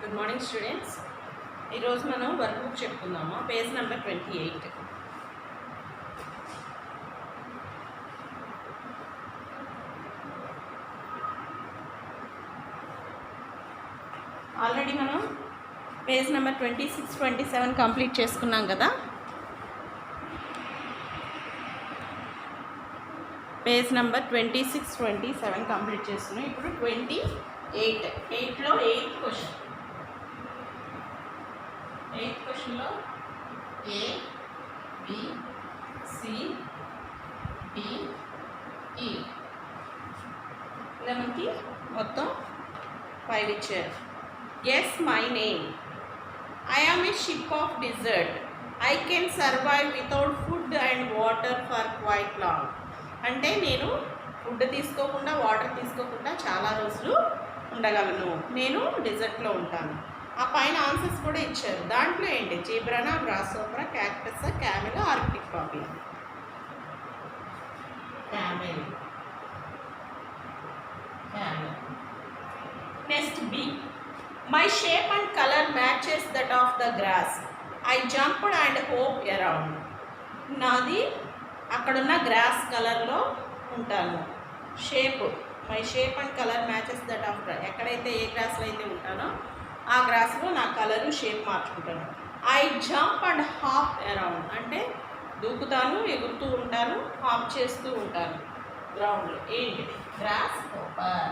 Good morning students. ఈరోజు మనం workbook చెప్పుకుందాము. Page number 28. ఆల్రెడీ మనం పేజ్ నెంబర్ 26, 27 కంప్లీట్ చేసుకున్నాం కదా. పేజ్ నెంబర్ 26, 27 కంప్లీట్ చేస్తున్నాం. ఇప్పుడు 28లో 8th క్వశ్చన్. 8th క్వశ్చన్లో A, B, C, D, E ఇలా మనకి మొత్తం 5 ఇచ్చారు. Guess my name. I am a ship of desert. I can survive without food and water for quite long. అంటే నేను ఫుడ్ తీసుకోకుండా వాటర్ తీసుకోకుండా చాలా రోజులు ఉండగలను. నేను డెజర్ట్లో ఉంటాను. ఆ పైన ఆన్సర్స్ కూడా ఇచ్చారు. దాంట్లో ఏంటి? జీబ్రానా, grasshopper, cactus, camel, arctic poppy. Camel. Next B. My shape and color matches that of the grass. I jumped and hopped around. నాది అక్కడున్న గ్రాస్ కలర్లో ఉంటాను. My shape and colour matches that of ఎక్కడైతే ఏ గ్రాస్లో అయితే ఉంటానో ఆ గ్రాస్లో నా కలరు షేప్ మార్చుకుంటాను. I jump and hop around అంటే దూకుతాను, ఎగురుతూ ఉంటాను, హాప్ చేస్తూ ఉంటాను గ్రౌండ్లో. ఏంటి? Grasshopper.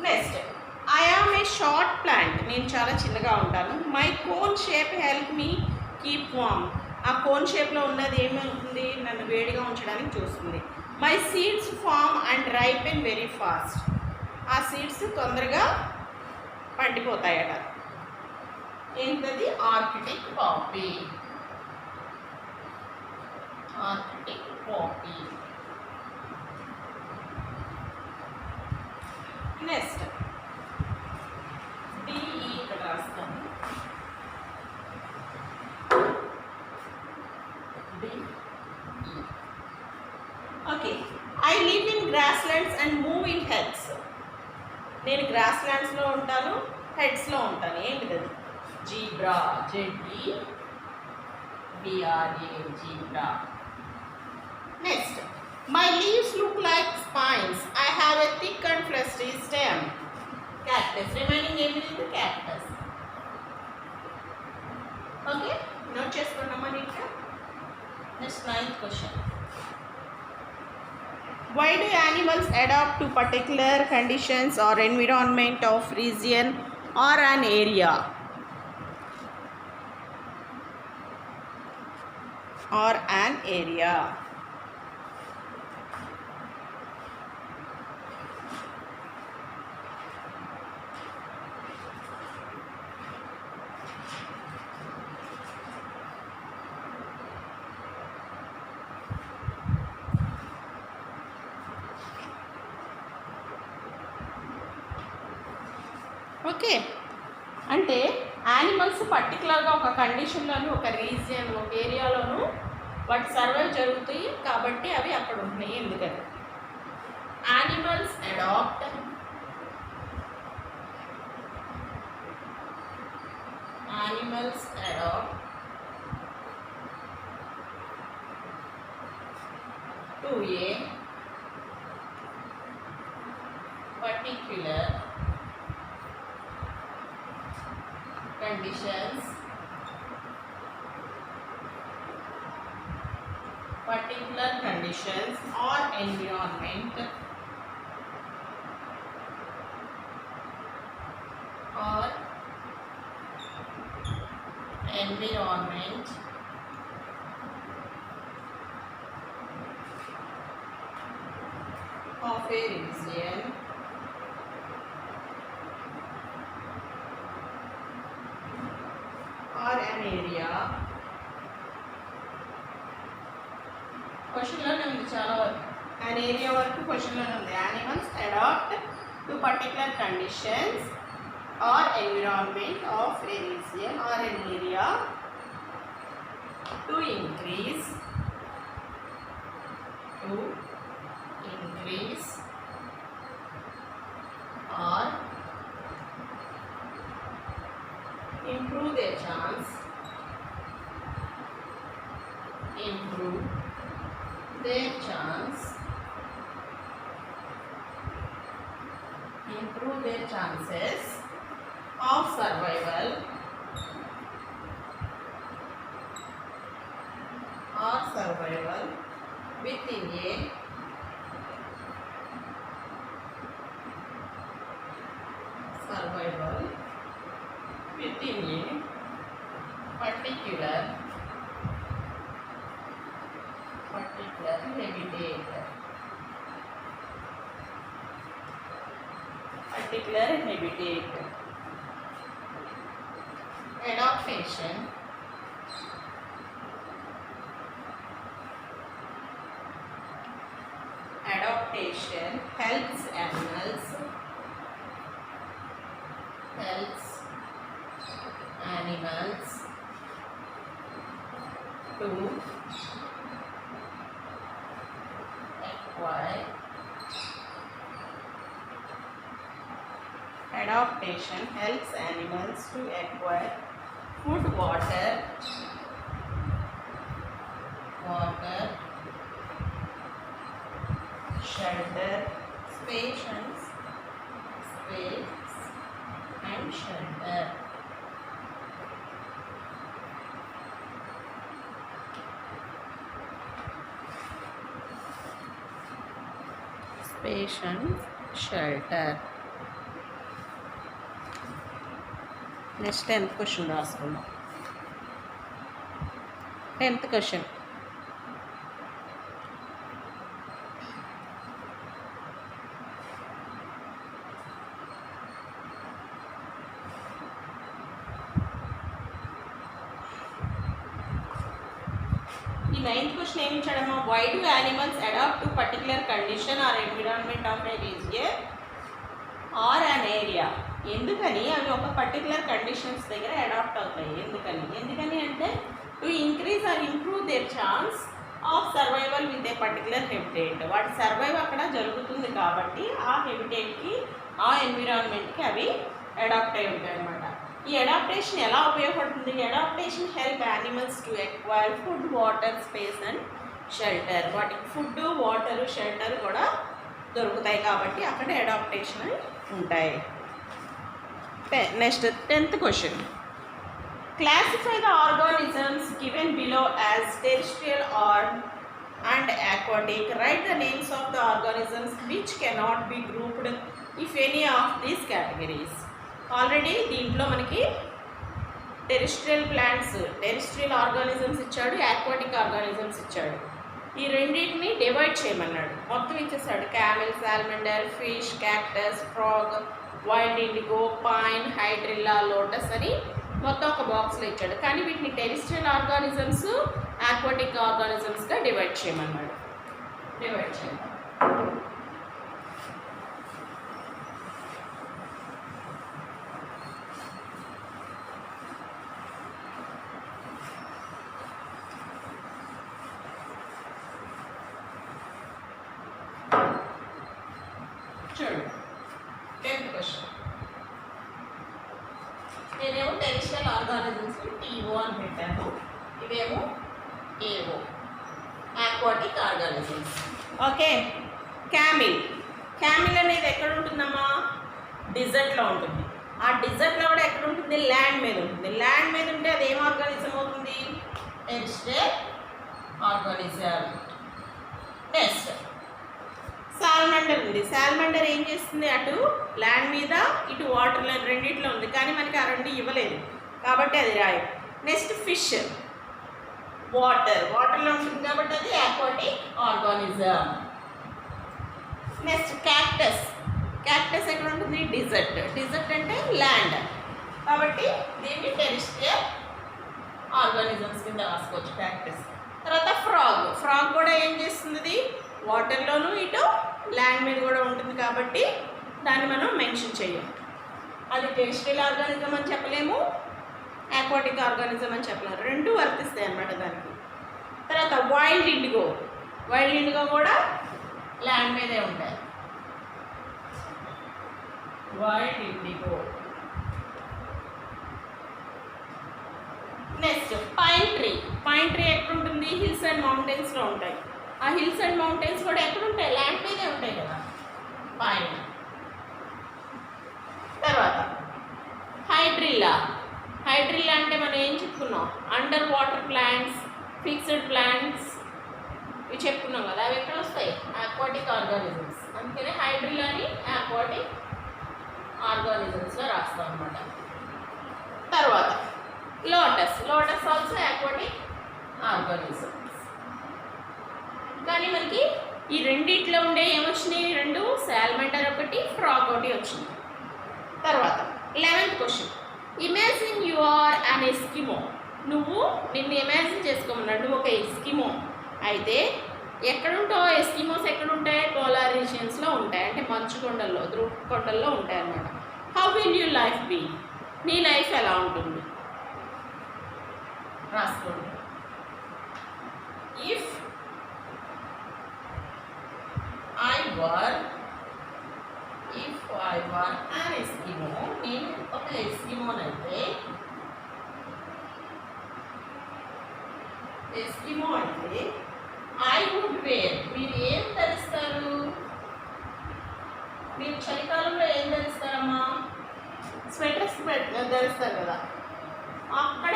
Next, I am a short plant. నేను చాలా చిన్నగా ఉంటాను. My cone shape help me keep warm. ఆ కోన్ షేప్లో ఉన్నది ఏమవుతుంది? నన్ను వేడిగా ఉంచడానికి చూస్తుంది. My seeds form and ripen very fast. ఆ సీడ్స్ తొందరగా పండిపోతాయట. ఏంటది? Arctic poppy. నెక్స్ట్ డిఈ ఇక్కడ రాస్తాను. Okay. I live in గ్రాస్లాండ్స్ and move in heads. నేను గ్రాస్లాండ్స్లో ఉంటాను, హెడ్స్లో ఉంటాను. ఏంటిది? Zebra. ZEBRA, zebra. Next, my leaves look like spines. I have a thick and fleshy stem. Cactus. Remaining ఏమి లేదు? క్యాక్టస్. ఓకే, నోట్ చేసుకున్నామా నీట్గా? Next 9th question. Why do animals adapt to particular conditions or environment of region or an area? Okay, అంటే animals పర్టికులర్గా ఒక కండిషన్లోను, ఒక region, ఒక ఏరియాలోను వాటి survive జరుగుతాయి కాబట్టి అవి అక్కడ ఉంటున్నాయి. ఎందుకని? Animals adapt to a particular conditions or environment of a region or an area. క్వశ్చన్లోనే ఉంది చాలా వరకు. an area వరకు క్వశ్చన్లోనే ఉంది. Animals adapt to particular conditions or environment of a region or an area to increase improve their chances of survival within a particular habitat. Adaptation helps animals to acquire food, water, shelter, space and shelter. Space and shelter. Next 10th question రాసుకుందాం. 10th question. ఈ 9th question ఏమి ఇచ్చాడమ్మా? Why do animals adapt to particular condition or environment of a region or an area? ఎందుకని అవి ఒక particular conditions దగ్గర adapt అవుతాయి? ఎందుకని అంటే to increase or improve their chance of survival with a particular habitat. వాటి survive అక్కడ జరుగుతుంది కాబట్టి ఆ హెబిటేట్కి ఆ ఎన్విరాన్మెంట్కి అవి అడాప్ట్ అయి ఉంటాయి అన్నమాట. ఈ అడాప్టేషన్ ఎలా ఉపయోగపడుతుంది? Adaptation help animals to acquire food, water, space and shelter. వాటికి ఫుడ్, వాటర్, షెల్టర్ కూడా దొరుకుతాయి కాబట్టి అక్కడ అడాప్టేషన్ ఉంటాయి. Next 10th question. Classify the organisms given below as terrestrial and aquatic. Write the names of the organisms which cannot be grouped if any of these categories. Already దీంట్లో మనకి terrestrial plants, terrestrial organisms ఇచ్చాడు, aquatic organisms ఇచ్చాడు. ఈ రెండింటిని divide చేయమన్నాడు. మొత్తం ఇచ్చేసాడు. Camel, salamander, fish, cactus, frog, wild indigo, pine, hydrilla, lotus అని మొత్తం ఒక బాక్స్లో ఇచ్చాడు. కానీ వీటిని టెరిస్ట్రియల్ ఆర్గానిజమ్స్, ఆక్వాటిక్ ఆర్గానిజమ్స్గా డివైడ్ చేయమన్నాడు. డివైడ్ చేయాలి. చూడండి 10th question. నేనేమో టెరిస్ట్రియల్ ఆర్గానిజమ్స్ టీఓ అని పెట్టాను, ఇవేమో AO aquatic organisms. Okay. Camel అనేది ఎక్కడ ఉంటుందమ్మా? డిజర్ట్లో ఉంటుంది. ఆ డిజర్ట్లో కూడా ఎక్కడ ఉంటుంది? ల్యాండ్ మీద ఉంటుంది. ల్యాండ్ మీద ఉంటే అది ఏం ఆర్గానిజం అవుతుంది? Terrestrial organism. నెక్స్ట్ సాల్మండర్ ఉంది. సాల్మండర్ ఏం చేస్తుంది? అటు ల్యాండ్ మీద, ఇటు వాటర్లో, రెండిట్లో ఉంది. కానీ మనకి ఆ రెండు ఇవ్వలేదు కాబట్టి అది రాయి. నెక్స్ట్ ఫిష్, వాటర్లో ఉంటుంది కాబట్టి అది ఆక్వాటిక్ ఆర్గానిజం. నెక్స్ట్ క్యాక్టస్ ఎక్కడ ఉంటుంది? డిజర్ట్ అంటే ల్యాండ్ కాబట్టి దీన్ని టెరిస్ట్రియల్ ఆర్గానిజమ్స్ కింద రాసుకోవచ్చు క్యాక్టస్. తర్వాత ఫ్రాగ్ కూడా ఏం చేస్తుంది? వాటర్లోనూ ఇటు ల్యాండ్ మీద కూడా ఉంటుంది కాబట్టి దాన్ని మనం మెన్షన్ చేయం. అది టెరిస్ట్రియల్ ఆర్గానిజం అని చెప్పలేము, ఆక్వాటిక్ ఆర్గానిజం అని చెప్పలేము. రెండు వర్తిస్తాయి అన్నమాట దానికి. తర్వాత వైల్డ్ ఇండిగో కూడా ల్యాండ్ మీదే ఉంటాయి. Wild IndiGo. Next pine tree ఎక్కడ ఉంటుంది? హిల్స్ అండ్ అండ్ మౌంటైన్స్లో ఉంటాయి. ఆ హిల్స్ అండ్ మౌంటైన్స్ కూడా ఎక్కడ ఉంటాయి? ల్యాండ్ మీదే ఉంటాయి కదా పైన. తర్వాత హైడ్రిల్లా. హైడ్రిల్లా అంటే మనం ఏం చెప్పుకున్నాం? Under water plants, fixed plants ఇవి చెప్పుకున్నాం కదా. అవి ఎక్కడ వస్తాయి? Aquatic organisms. అందుకనే హైడ్రిల్లాని ఆక్వాటిక్ ఆర్గానిజమ్స్లో రాస్తాం అనమాట. తర్వాత lotus. Lotus also aquatic organisms. కానీ మనకి ఈ రెండిట్లో ఉండే ఏమొచ్చినాయి? రెండు సాల్మండర్ ఒకటి, ఫ్రాగ్ ఒకటి వచ్చింది. తర్వాత 11th question. Imagine you are an Eskimo. నువ్వు నిన్ను ఇమాజిన్ చేసుకోమన్నాడు. నువ్వు ఒక ఎస్కిమో అయితే ఎక్కడుంటావు? ఎస్కిమోస్ ఎక్కడుంటాయి? పోలార్ రీజియన్స్లో ఉంటాయి. అంటే మంచు కొండల్లో, ధ్రువ కొండల్లో ఉంటాయి అన్నమాట. How will you life be? నీ లైఫ్ ఎలా ఉంటుంది? రాసుకోండి. ఇఫ్ I were an Eskimo, నేను ఒక ఎస్కిమోనైతే, ఎస్కిమో అంటే ఐ వుడ్ వేర్. మీరు ఏం ధరిస్తారు? మీరు చలికాలంలో ఏం ధరిస్తారమ్మా? స్వెటర్స్ ధరిస్తారు కదా. అక్కడ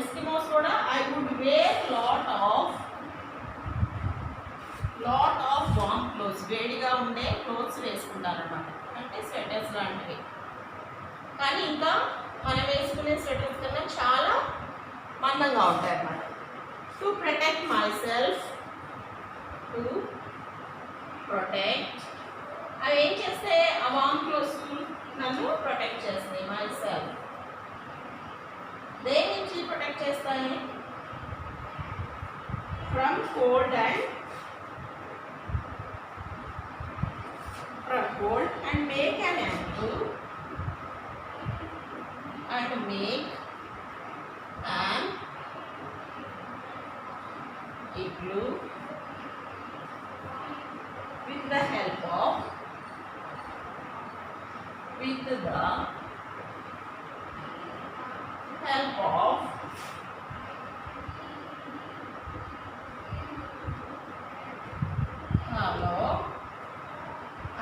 ఎస్కిమోస్ కూడా I would wear lot of warm clothes. వేడిగా ఉండే క్లోత్స్ వేసుకుంటారన్నమాట. అంటే స్వెటర్స్ లాంటివి. కానీ ఇంకా మనం వేసుకునే స్వెటర్స్ కన్నా చాలా మందంగా ఉంటాయి అన్నమాట. టు ప్రొటెక్ట్ మై సెల్ఫ్, అవి ఏం చేస్తే ఆ వామ్ క్లోత్స్ నన్ను ప్రొటెక్ట్ చేస్తాయి. మై సెల్ఫ్ దేని నుంచి ప్రొటెక్ట్ చేస్తాయి? From cold and make an igloo with the help of hollow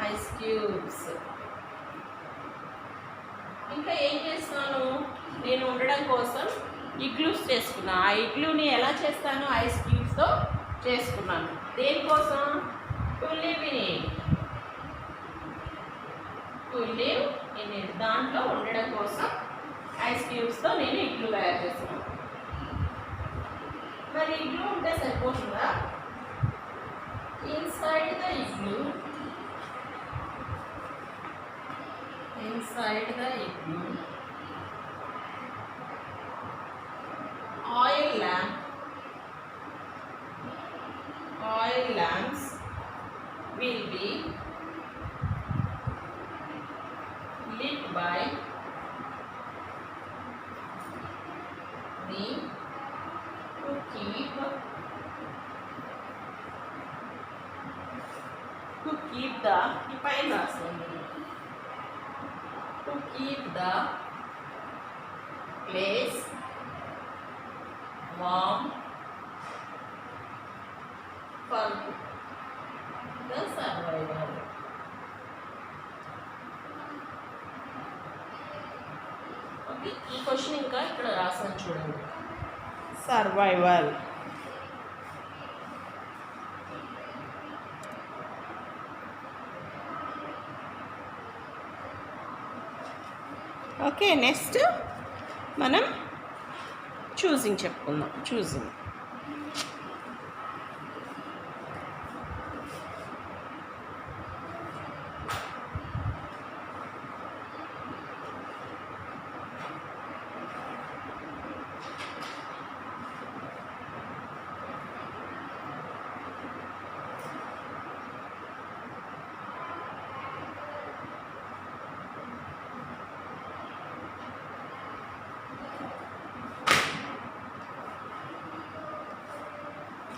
ice cubes. ఇంకా ఏం చేస్తాను? నేను ఉండడం కోసం ఇగ్లూస్ చేసుకున్నా. ఆ ఇగ్లూని ఎలా చేస్తాను? ఐస్ క్యూబ్స్తో చేసుకున్నాను. దేనికోసం? To live in it. దాంట్లో ఉండడం కోసం ఐస్ క్యూబ్స్తో నేను ఇగ్లూ తయారు చేస్తున్నాను. మరి ఇగ్లూ ఉంటే సరిపోతుందా? Inside the igloo oil lamps will be lit by me to keep the place warm for the survival. Okay, ఈ క్వశ్చన్ ఇంకా ఇక్కడ రాసాను చూడండి. సర్వైవల్. ఓకే, నెక్స్ట్ మనం చూసింగ్ చెప్పుకుందాం. చూసింగ్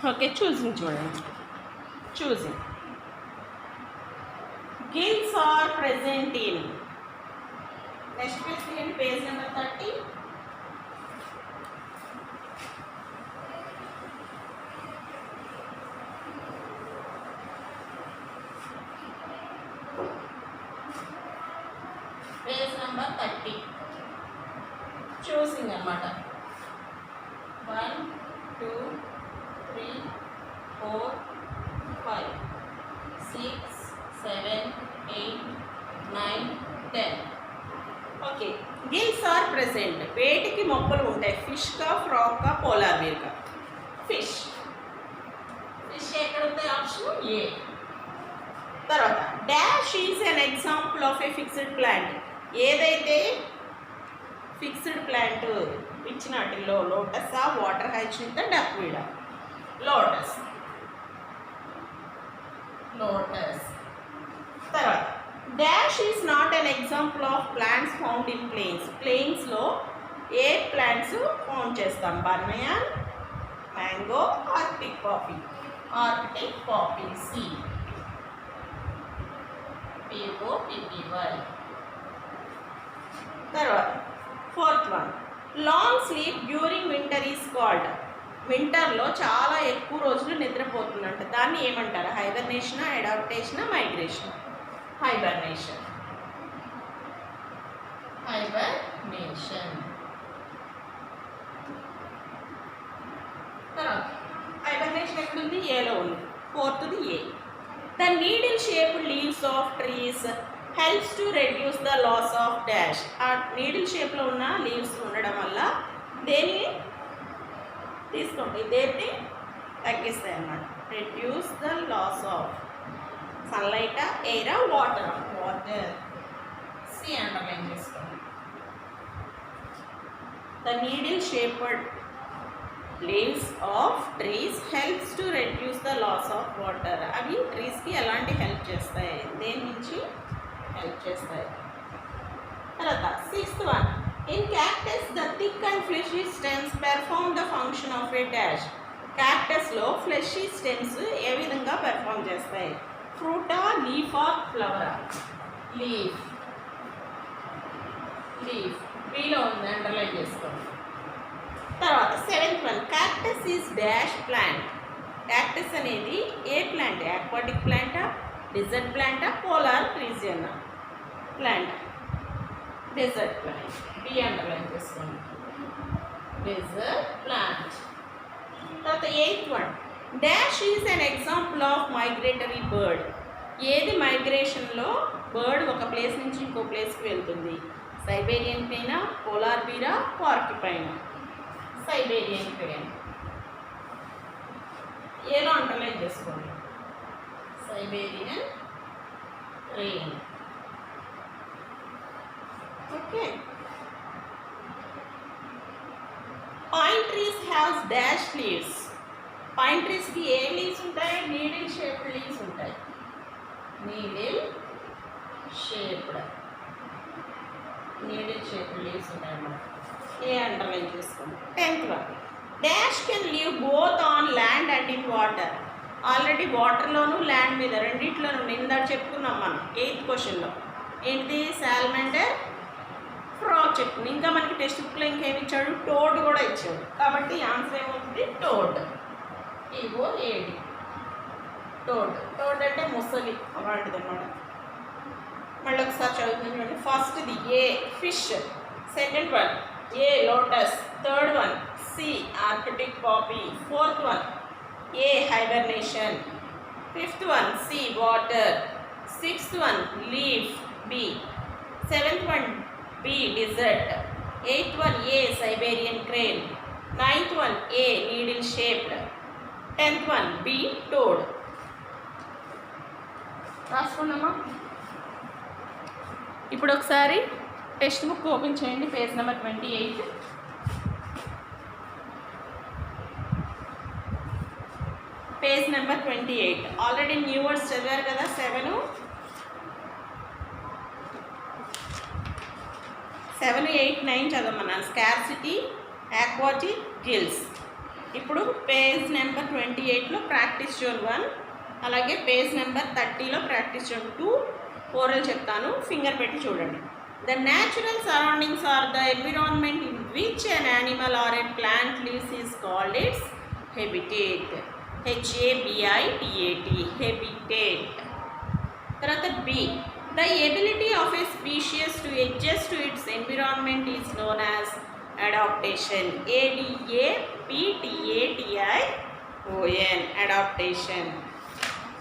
ఓకే, చూసింగ్ చూడండి. చూసింగ్ gills are present in. Next page తీయండి, పేజ్ నెంబర్ 30. అన్నమాట. 1 2 3 4 5 6 7 8 9 10. Okay, gills are present. వేటికి మొక్కలు ఉంటాయి? ఫిష్కా, ఫ్రాక్కా, పోలార్ బీర్కా? ఫిష్. ఫిష్ ఎక్కడ ఉంటాయి? Option A. తర్వాత dash is an example of a fixed plant. ఏదైతే ఫిక్స్డ్ ప్లాంట్ ఇచ్చిన వాటిల్లో లోటసా, వాటర్ హైచింత, డక్వీడా? లోటస్. లోటస్. తర్వాత dash is not an example of plants found in plains. ప్లేన్స్లో ఏ ప్లాంట్స్ ఫౌండ్ చేస్తాం? Banyan, mango, arctic poppy? Arctic poppy. C. POPPY. తర్వాత fourth one, long sleep during winter is called. వింటర్లో చాలా ఎక్కువ రోజులు నిద్రపోతుందంట, దాన్ని ఏమంటారు? హైబర్నేషనా, అడాప్టేషనా, మైగ్రేషన్? హైబర్నేషన్. హైబర్నేషన్. తర్వాత హైబర్నేషన్ ఎక్కడుంది? ఏలో ఉంది. ఫోర్త్ది A. The needle shaped leaves of trees helps to reduce the loss of dash. ఆ నీడిల్ షేప్లో ఉన్న లీవ్స్ ఉండడం వల్ల దేన్ని తీసుకోండి, దేన్ని తగ్గిస్తాయి అన్నమాట. రెడ్యూస్ ద లాస్ ఆఫ్ సన్లైటా, ఎయిరా, వాటర్? వాటర్. సి అండర్లైన్ చేసుకోండి. The needle shaped leaves of trees helps to reduce the loss of water. అవి ట్రీస్కి ఎలాంటి హెల్ప్ చేస్తాయి? దేని నుంచి హెల్ప్ చేస్తాయి? తర్వాత sixth one, in cactus the thick and fleshy stems perform the function of a dash. క్యాక్టస్లో ఫ్లెషీ స్టెమ్స్ ఏ విధంగా పెర్ఫార్మ్ చేస్తాయి? ఫ్రూటా, లీఫా, ఫ్లవరా? లీఫ్. లీఫ్. బీలో ఉంది, అండర్లైన్ చేసుకోండి. తర్వాత seventh one, cactus is dash plant. Cactus అనేది ఏ ప్లాంట్? ఆక్వాటిక్ ప్లాంటా, డెజర్ట్ ప్లాంటా, polar region plant? Desert plant. B underline చేసుకోండి. Desert plant. తర్వాత eighth one, dash is an example of migratory bird. ఏది మైగ్రేషన్లో బర్డ్ ఒక ప్లేస్ నుంచి ఇంకో ప్లేస్కి వెళ్తుంది? సైబేరియన్ క్రేనా, పోలార్ బీరా, పార్కిపైనా? Siberian crane. ఏలో అండర్లైన్ చేసుకోండి. Siberian crane. Okay. Pine trees haves dash leaves. Pine ట్రీస్కి ఏ లీవ్స్ ఉంటాయి? నీడిల్ షేప్డ్ లీవ్స్ ఉంటాయి. Needle shaped. Needle shaped leaves ఉంటాయి అన్నమాట. ఏ అండర్లైన్ చేసుకోండి. 10th one, dash can live both on land and in water. Already వాటర్లోను land మీద రెండిట్లోనూ ఇందాక చెప్పుకున్నాం మనం 8th క్వశ్చన్లో. ఏంటిది? సాల్మండర్, ఫ్రాగ్ చెప్పుకుని. ఇంకా మనకి టెక్స్ట్ బుక్లో ఇంకేమి ఇచ్చాడు? టోడ్ కూడా ఇచ్చాడు. కాబట్టి ఆన్సర్ ఏమవుతుంది? టోడ్. TOAD. టోడ్. టోడ్ అంటే ముసలి అలాంటిది అన్నమాట. మళ్ళీ ఒకసారి చదువుతుంది చూడండి. ఫస్ట్ది A fish, second one A lotus, third one C arctic poppy, fourth one A hibernation, fifth one C water, sixth one leaf B, seventh one B desert, eighth one A Siberian crane, ninth one A needle shaped, 10th one B toad. రాసుకున్నామా? ఇప్పుడు ఒకసారి text book open చేయండి, page number 28. Page number 28. Already new words చదివారు కదా 7, 8, 9 చదవమన్నాను. Scarcity, aquatic, gills. ఇప్పుడు page number 28లో practice zone 1, అలాగే పేజ్ నెంబర్ 30లో ప్రాక్టీస్ జోన్ 2 ఓరల్ చెప్తాను, ఫింగర్ పెట్టి చూడండి. The natural surroundings or the environment in which an animal or a plant lives is called its habitat. HABITAT, habitat. తర్వాత B, the ability of a species to adjust to its environment is known as adaptation, ADAPTATION, adaptation.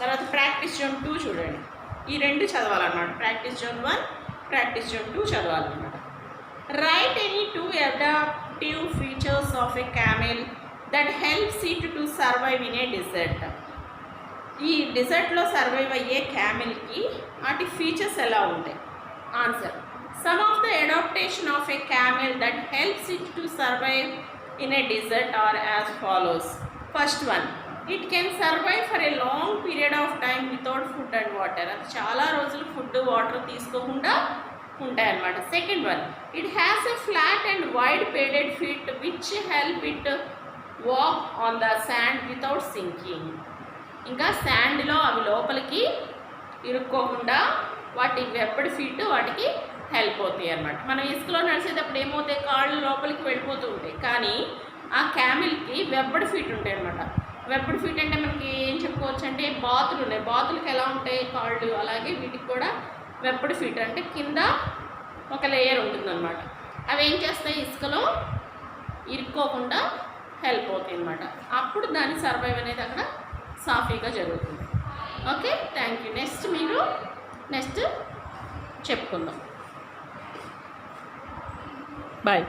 తర్వాత practice zone 2 చూడండి. ఈ రెండు చదవాలన్నమాట. Practice zone 1, practice zone 2 చదవాలన్నమాట. Write any 2 adaptive features of a camel that helps it to survive in a desert. ఈ డిజర్ట్లో survive అయ్యే క్యామెల్కి వాటి ఫీచర్స్ ఎలా ఉంటాయి? Answer: some of the adaptation of a camel that helps it to survive in a desert are as follows. First one, it can survive for a long period of time without food and water. అది చాలా రోజులు food water తీసుకోకుండా ఉంటాయన్నమాట. Second one, it has a flat and wide padded feet which help it walk on the sand without sinking. ఇంకా శాండ్లో అవి లోపలికి ఇరుక్కోకుండా వాటి వెబ్బడ్ ఫీట్ వాటికి హెల్ప్ అవుతాయి అన్నమాట. మనం ఇసుకలో నడిచేటప్పుడు ఏమవుతాయి? కాళ్ళు లోపలికి వెళ్ళిపోతూ ఉంటాయి. కానీ ఆ క్యామిల్కి వెబ్బడ్ ఫీట్ ఉంటాయి అన్నమాట. వెబ్బడ్ ఫీట్ అంటే మనకి ఏం చెప్పుకోవచ్చు అంటే బాతులు ఉన్నాయి. బాతులకి ఎలా ఉంటాయి కాళ్ళు, అలాగే వీటికి కూడా వెబ్బడ్ ఫీట్ అంటే కింద ఒక లేయర్ ఉంటుందన్నమాట. అవి ఏం చేస్తాయి? ఇసుకలో ఇరుక్కోకుండా హెల్ప్ అవుతాయి అన్నమాట. అప్పుడు దాని సర్వైవ్ అనేది అక్కడ సాఫీగా జరుగుతుంది. Okay, thank you. నెక్స్ట్ చెప్పుకుందాం. బాయ్.